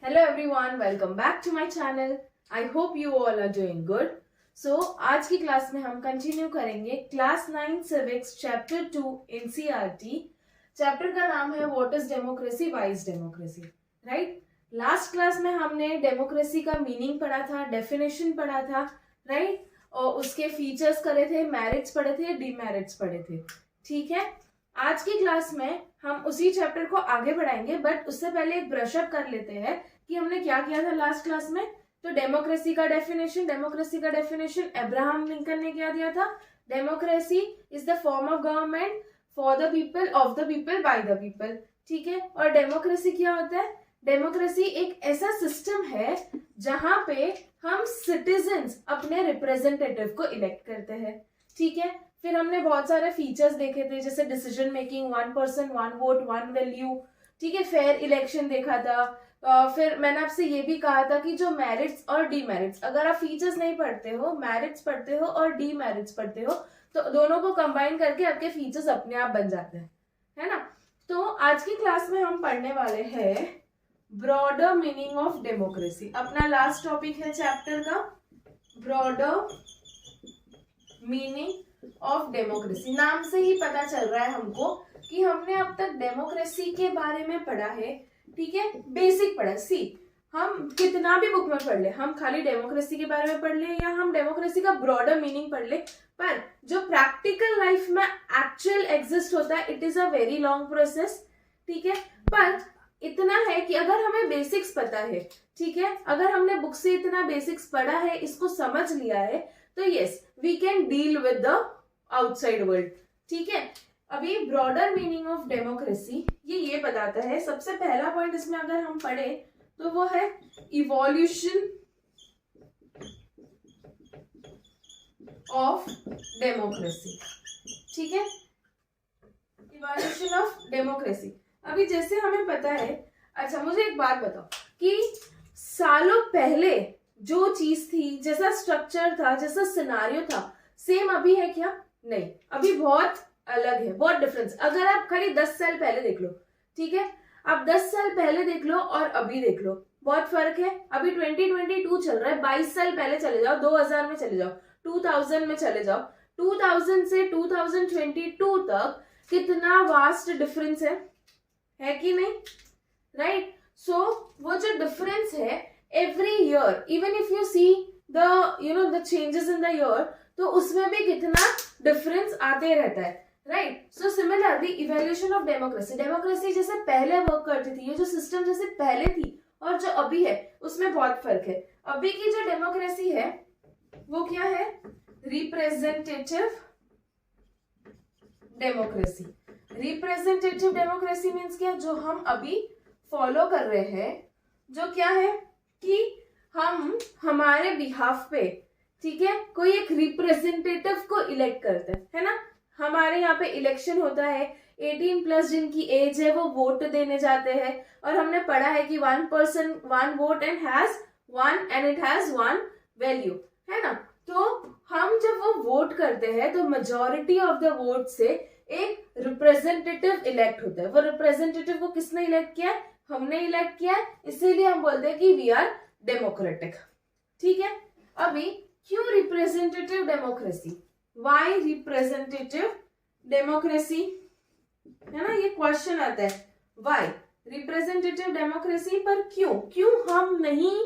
Hello everyone, welcome back to my channel. I hope you all are doing good. So आज की class में हम continue करेंगे class 9 civics chapter 2 NCERT. Chapter का नाम है what is democracy, why is democracy, right. Last class में हमने डेमोक्रेसी का मीनिंग पढ़ा था, डेफिनेशन पढ़ा था, राइट, और उसके फीचर्स करे थे, मेरिट्स पढ़े थे, डीमेरिट्स पढ़े थे. ठीक है, आज की क्लास में हम उसी चैप्टर को आगे बढ़ाएंगे, बट उससे पहले एक ब्रशअप कर लेते हैं कि हमने क्या किया था लास्ट क्लास में. तो डेमोक्रेसी का डेफिनेशन अब्राहम लिंकन ने क्या दिया था. Democracy is the form of government for the people, of the people, by the people. ठीक है, और डेमोक्रेसी क्या होता है. डेमोक्रेसी एक ऐसा सिस्टम है जहां पे हम सिटीजन्स अपने रिप्रेजेंटेटिव को इलेक्ट करते हैं. ठीक है, फिर हमने बहुत सारे फीचर्स देखे थे, जैसे decision making, 1 person 1 vote 1 value. ठीक है, फेयर इलेक्शन देखा था. फिर मैंने आपसे ये भी कहा था कि जो मेरिट्स और डीमेरिट्स, अगर आप फीचर्स नहीं पढ़ते हो, मेरिट्स पढ़ते हो और डीमेरिट्स पढ़ते हो, तो दोनों को कंबाइन करके आपके फीचर्स अपने आप बन जाते हैं, है ना. तो आज की क्लास में हम पढ़ने वाले हैं ब्रॉडर मीनिंग ऑफ डेमोक्रेसी. अपना लास्ट टॉपिक है चैप्टर का ब्रॉडर मीनिंग ऑफ डेमोक्रेसी. नाम से ही पता चल रहा है हमको कि हमने अब तक डेमोक्रेसी के बारे में पढ़ा है. ठीक है, बेसिक पढ़ा. सी, हम कितना भी बुक में पढ़ ले, हम खाली डेमोक्रेसी के बारे में पढ़ ले या हम डेमोक्रेसी का ब्रॉडर मीनिंग पढ़ ले, पर जो प्रैक्टिकल लाइफ में एक्चुअल एग्जिस्ट होता है, it is a very long process. ठीक है, पर इतना है कि अगर हमें बेसिक्स पता है, ठीक है, अगर हमने बुक से इतना बेसिक्स पढ़ा है, इसको समझ लिया है, तो yes we can deal with the outside world. ठीक है, अभी ब्रॉडर मीनिंग ऑफ डेमोक्रेसी ये बताता है. सबसे पहला पॉइंट इसमें अगर हम पढ़े तो वो है इवोल्यूशन ऑफ डेमोक्रेसी. ठीक है, इवोल्यूशन ऑफ डेमोक्रेसी. अभी जैसे हमें पता है, अच्छा मुझे एक बात बताओ कि सालों पहले जो चीज थी, जैसा स्ट्रक्चर था, जैसा सिनारियो था, सेम अभी है क्या? नहीं, अभी बहुत अलग है, बहुत डिफरेंस. अगर आप खाली 10 साल पहले देख लो, ठीक है, आप 10 साल पहले देख लो और अभी देख लो, बहुत फर्क है. अभी 2022 चल रहा है, 22 साल पहले चले जाओ, 2000 में चले जाओ, 2000 में चले जाओ, 2000 से 2022 तक कितना वास्ट डिफरेंस है कि नहीं, राइट. सो वो जो डिफरेंस है every year, even if you see the changes in the year, तो उसमें भी कितना डिफरेंस आते रहता है, right. So similarly evolution of democracy, democracy जैसे पहले वर्क करती थी, ये जो सिस्टम जैसे पहले थी और जो अभी है, उसमें बहुत फर्क है. अभी की जो डेमोक्रेसी है वो क्या है? Representative democracy. Representative democracy means क्या? जो हम अभी फॉलो कर रहे हैं, जो क्या है कि हम हमारे बिहाफ पे, ठीक है, कोई एक रिप्रेजेंटेटिव को इलेक्ट करते हैं, है ना. हमारे यहाँ पे इलेक्शन होता है, 18 प्लस जिनकी एज है वो वोट देने जाते हैं, और हमने पढ़ा है कि 1 person 1 vote and it has 1 value, है ना. तो हम जब वो वोट करते हैं तो मेजॉरिटी ऑफ द वोट से एक रिप्रेजेंटेटिव इलेक्ट होता है. वो रिप्रेजेंटेटिव को किसने इलेक्ट किया है? हमने इलेक्ट किया है, इसीलिए हम बोलते हैं कि वी आर डेमोक्रेटिक. ठीक है, अभी क्यों representative democracy, why representative democracy, है ना, ये क्वेश्चन आता है. वाई रिप्रेजेंटेटिव डेमोक्रेसी, पर क्यों हम नहीं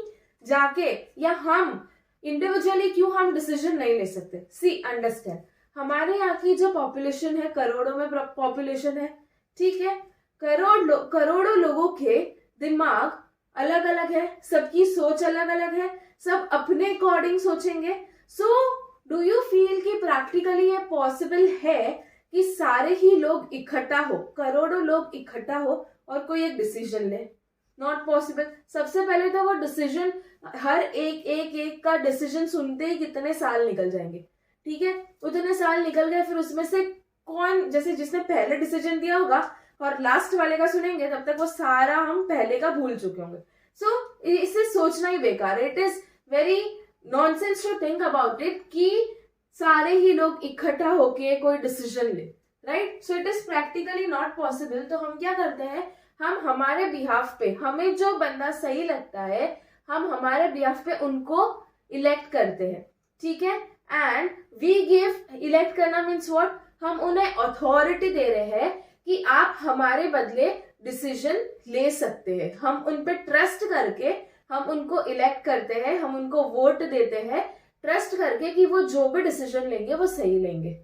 जाके, या हम इंडिविजुअली क्यों हम डिसीजन नहीं ले सकते. सी, अंडरस्टैंड, हमारे यहाँ की जो पॉपुलेशन है, करोड़ों में पॉपुलेशन है, ठीक है, करोड़ों लोगों के दिमाग अलग अलग है, सबकी सोच अलग अलग है, सब अपने अकॉर्डिंग सोचेंगे. सो डू यू फील कि प्रैक्टिकली ये पॉसिबल है कि सारे ही लोग इकट्ठा हो, करोड़ों लोग इकट्ठा हो और कोई एक डिसीजन ले? Not possible. सबसे पहले तो वो डिसीजन, हर एक का डिसीजन सुनते ही कितने साल निकल जाएंगे. ठीक है, उतने साल निकल गए, फिर उसमें से कौन, जैसे जिसने पहले डिसीजन दिया होगा और लास्ट वाले का सुनेंगे, तब तक वो सारा हम पहले का भूल चुके होंगे. सो इसे सोचना ही बेकार है. It is very nonsense to think about it कि सारे ही लोग इकट्ठा होके कोई डिसीजन ले, right. So it is practically not possible. तो हम क्या करते हैं, हम हमारे बिहाफ पे, हमें जो बंदा सही लगता है हम हमारे बिहाफ पे उनको इलेक्ट करते हैं, ठीक है। एंड वी गिव, इलेक्ट करना मीन्स व्हाट, हम उन्हें अथॉरिटी दे रहे हैं कि आप हमारे बदले डिसीजन ले सकते हैं। हम उन पे ट्रस्ट करके हम उनको इलेक्ट करते हैं, हम उनको वोट देते हैं ट्रस्ट करके कि वो जो भी डिसीजन लेंगे वो सही लेंगे,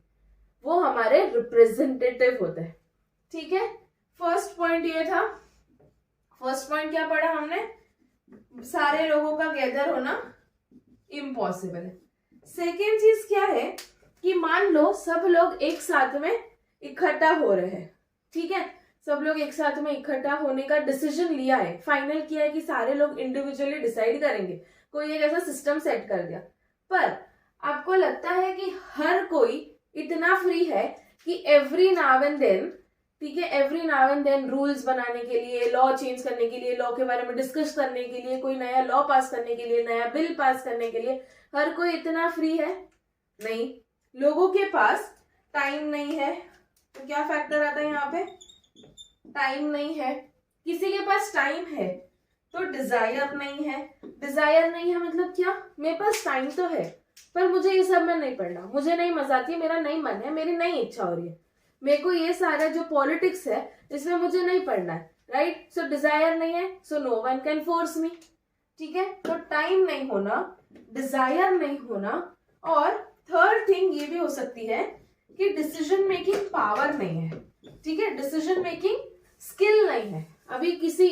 वो हमारे रिप्रेजेंटेटिव होते हैं, ठीक है। फर्स्ट पॉइंट ये था। फर्स्ट पॉइंट क्या पढ़ा हमने, सारे लोगों का गैदर होना इम्पॉसिबल है। सेकेंड चीज क्या है कि मान लो सब लोग एक साथ में इकट्ठा हो रहे हैं, ठीक है, सब लोग एक साथ में इकट्ठा होने का डिसीजन लिया है, फाइनल किया है कि सारे लोग इंडिविजुअली डिसाइड करेंगे, कोई एक ऐसा सिस्टम सेट कर दिया। पर आपको लगता है कि हर कोई इतना फ्री है कि एवरी नाउ एंड देन, ठीक है, every now and then rules बनाने के लिए, लॉ चेंज करने के लिए, लॉ के बारे में डिस्कस करने के लिए, कोई नया लॉ पास करने के लिए, नया बिल पास करने के लिए हर कोई इतना फ्री है? नहीं, लोगों के पास टाइम नहीं है। तो क्या फैक्टर आता है यहाँ पे, टाइम नहीं है। किसी के पास टाइम है तो डिजायर नहीं है, डिजायर नहीं है मतलब क्या, मेरे पास टाइम तो है पर मुझे ये सब में नहीं पढ़ना, मुझे नहीं मजा आती है, मेरा नहीं मन है, मेरी नहीं इच्छा हो रही है, मेरे को ये सारा जो पॉलिटिक्स है इसमें मुझे नहीं पढ़ना है, राइट। सो डिजायर नहीं है, so no one can force me, ठीक है। तो टाइम नहीं होना, डिजायर नहीं होना, और थर्ड थिंग ये भी हो सकती है कि डिसीजन मेकिंग पावर नहीं है, ठीक है, डिसीजन मेकिंग स्किल नहीं है। अभी किसी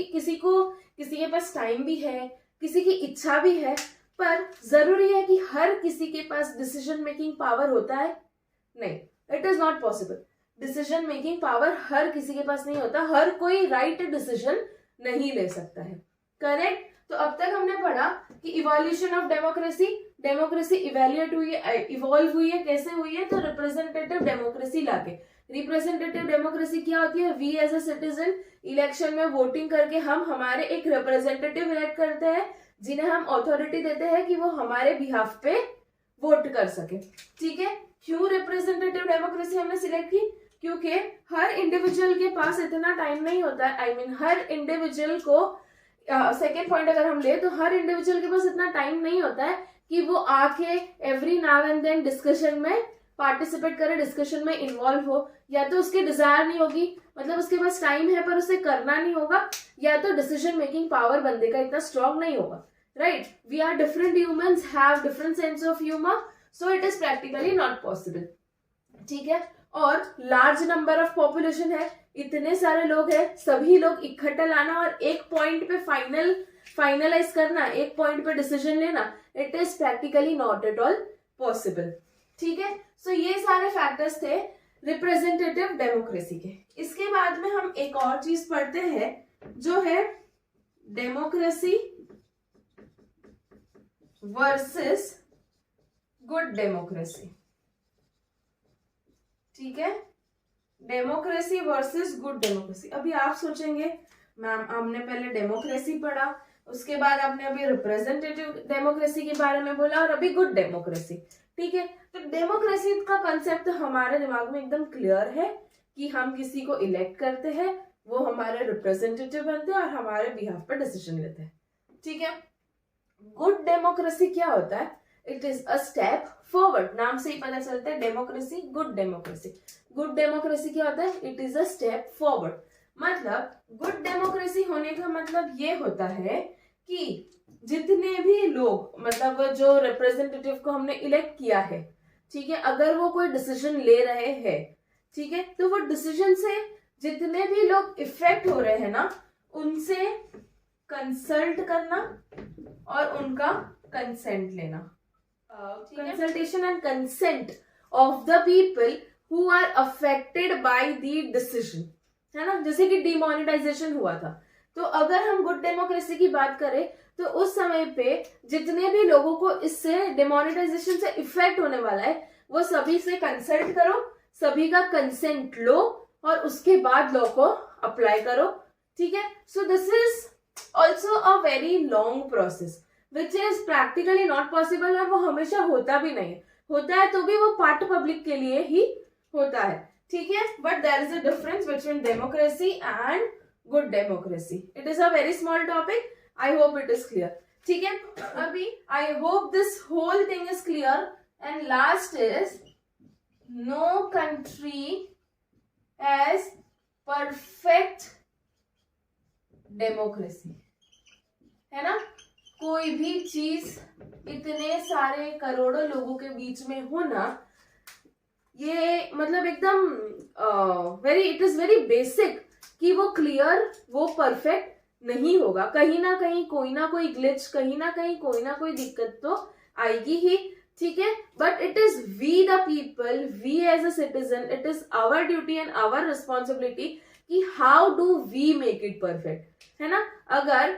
के पास टाइम भी है, किसी की इच्छा भी है, पर जरूरी है कि हर किसी के पास डिसीजन मेकिंग पावर होता है? नहीं, it is not possible. Decision making power हर किसी के पास नहीं होता, हर कोई राइट डिसीजन नहीं ले सकता है, करेक्ट। तो अब तक हमने पढ़ा कि evolution of democracy, democracy evaluate हुई है, इवॉल्व हुई है, कैसे हुई है, तो रिप्रेजेंटेटिव डेमोक्रेसी लाके। रिप्रेजेंटेटिव डेमोक्रेसी क्या होती है, we as a citizen election में वोटिंग करके हम हमारे एक रिप्रेजेंटेटिव इलेक्ट करते हैं जिन्हें हम अथॉरिटी देते हैं कि वो हमारे बिहाफ पे वोट कर सके, ठीक है। क्यों रिप्रेजेंटेटिव डेमोक्रेसी हमने सिलेक्ट की, क्योंकि हर इंडिविजुअल के पास इतना टाइम नहीं होता है, आई मीन हर इंडिविजुअल को, सेकेंड पॉइंट अगर हम ले तो हर इंडिविजुअल के पास इतना टाइम नहीं होता है कि वो आके every now and then discussion में पार्टिसिपेट करे, डिस्कशन में इन्वॉल्व हो। या तो उसकी डिजायर नहीं होगी, मतलब उसके पास टाइम है पर उसे करना नहीं होगा, या तो डिसीजन मेकिंग पावर बंदे का इतना स्ट्रांग नहीं होगा, right. We are different humans, have different sense of humour, so it is practically not possible, ठीक है। और लार्ज नंबर ऑफ पॉपुलेशन है, इतने सारे लोग हैं, सभी लोग इकट्ठा लाना और एक पॉइंट पे फाइनलाइज करना, एक पॉइंट पे डिसीजन लेना, it is practically not at all possible, ठीक है। सो ये सारे फैक्टर्स थे रिप्रेजेंटेटिव डेमोक्रेसी के। इसके बाद में हम एक और चीज पढ़ते हैं जो है डेमोक्रेसी वर्सेस गुड डेमोक्रेसी, ठीक है, डेमोक्रेसी वर्सेस गुड डेमोक्रेसी। अभी आप सोचेंगे मैम हमने पहले डेमोक्रेसी पढ़ा, उसके बाद आपने अभी रिप्रेजेंटेटिव डेमोक्रेसी के बारे में बोला और अभी गुड डेमोक्रेसी, ठीक है। तो डेमोक्रेसी का कंसेप्ट हमारे दिमाग में एकदम क्लियर है कि हम किसी को इलेक्ट करते हैं, वो हमारे रिप्रेजेंटेटिव बनते हैं और हमारे बिहाफ पर डिसीजन लेते हैं, ठीक है। गुड डेमोक्रेसी क्या होता है, it is a step forward, नाम से ही पता चलता है democracy, good democracy. Good democracy क्या होता है, it is a step forward, मतलब गुड डेमोक्रेसी होने का मतलब ये होता है कि जितने भी लोग, मतलब जो रिप्रेजेंटेटिव को हमने इलेक्ट किया है, ठीक है, अगर वो कोई डिसीजन ले रहे हैं, ठीक है, तो वो डिसीजन से जितने भी लोग इफेक्ट हो रहे हैं ना, उनसे कंसल्ट करना और उनका कंसेंट लेना, consultation and consent of the people who are affected by the decision, है ना। जैसे कि डिमोनेटाइजेशन हुआ था, तो अगर हम गुड डेमोक्रेसी की बात करें तो उस समय पे जितने भी लोगों को इससे डिमोनेटाइजेशन से इफेक्ट होने वाला है, वो सभी से कंसल्ट करो, सभी का कंसेंट लो और उसके बाद लॉ को अप्लाई करो, ठीक है। So this is also a very long process which is practically not possible, और वो हमेशा होता भी नहीं है, होता है तो भी वो पार्ट पब्लिक के लिए ही होता है, ठीक है। But there is a difference between democracy and good democracy. It is a very small topic. I hope it is clear. ठीक है, अभी I hope this whole thing is clear. And last is no country as perfect democracy. है ना, कोई भी चीज इतने सारे करोड़ों लोगों के बीच में होना, ये मतलब एकदम very, it is very basic कि वो क्लियर, वो परफेक्ट नहीं होगा. कहीं ना कहीं कोई ना कोई ग्लिच, कहीं ना कहीं कोई ना कोई दिक्कत तो आएगी ही. ठीक है, but it is we the people, we as a citizen, it is our duty and our responsibility कि how do we make it perfect. है ना, अगर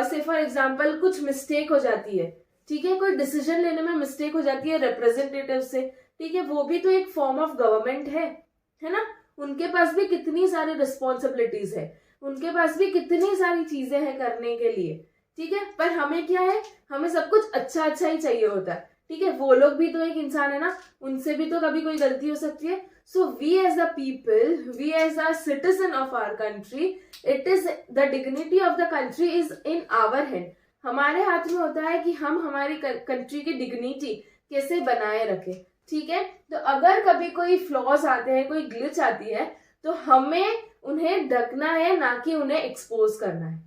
से फॉर एग्जाम्पल कुछ मिस्टेक हो जाती है, ठीक है, कोई डिसीजन लेने में मिस्टेक हो जाती है रिप्रेजेंटेटिव से, ठीक है, वो भी तो एक फॉर्म ऑफ गवर्नमेंट है ना, उनके पास भी कितनी सारी रिस्पॉन्सिबिलिटीज है, उनके पास भी कितनी सारी चीजें हैं करने के लिए. ठीक है, पर हमें क्या है, हमें सब कुछ अच्छा अच्छा ही चाहिए होता है. ठीक है, वो लोग भी तो एक इंसान है ना, उनसे भी तो कभी कोई गलती हो सकती है. So we as the people, we as a citizen of our country, it is the dignity of the country is in our hand. हमारे हाथ में होता है कि हम हमारी कंट्री की डिग्निटी कैसे बनाए रखें. ठीक है, तो अगर कभी कोई फ्लॉज आते हैं, कोई ग्लिच आती है, तो हमें उन्हें ढकना है, ना कि उन्हें एक्सपोज करना है.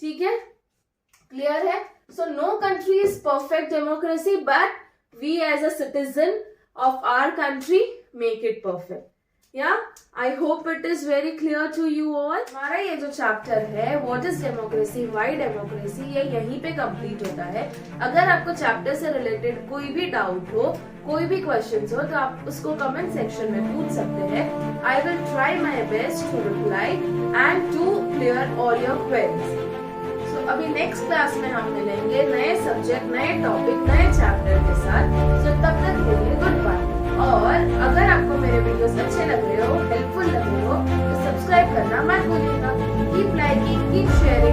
ठीक है, क्लियर है. So no country is perfect democracy, but we as a citizen of our country make it perfect. या I hope it is very clear to you all. हमारा ये जो चैप्टर है what is democracy, why democracy, ये यहीं पे complete होता है. अगर आपको चैप्टर से रिलेटेड कोई भी डाउट हो, कोई भी क्वेश्चंस हो, तो आप उसको कमेंट सेक्शन में पूछ सकते हैं. I will try my best to reply and to clear all your queries. So अभी नेक्स्ट क्लास में हम मिलेंगे नए सब्जेक्ट, नए टॉपिक, नए चैप्टर के साथ. सो तब तक के लिए गुड बाय. और अगर आपको मेरे वीडियोस अच्छे लग रहे हो, हेल्पफुल लग रहे हो, तो सब्सक्राइब करना मत भूलिएगा. Keep liking, keep sharing.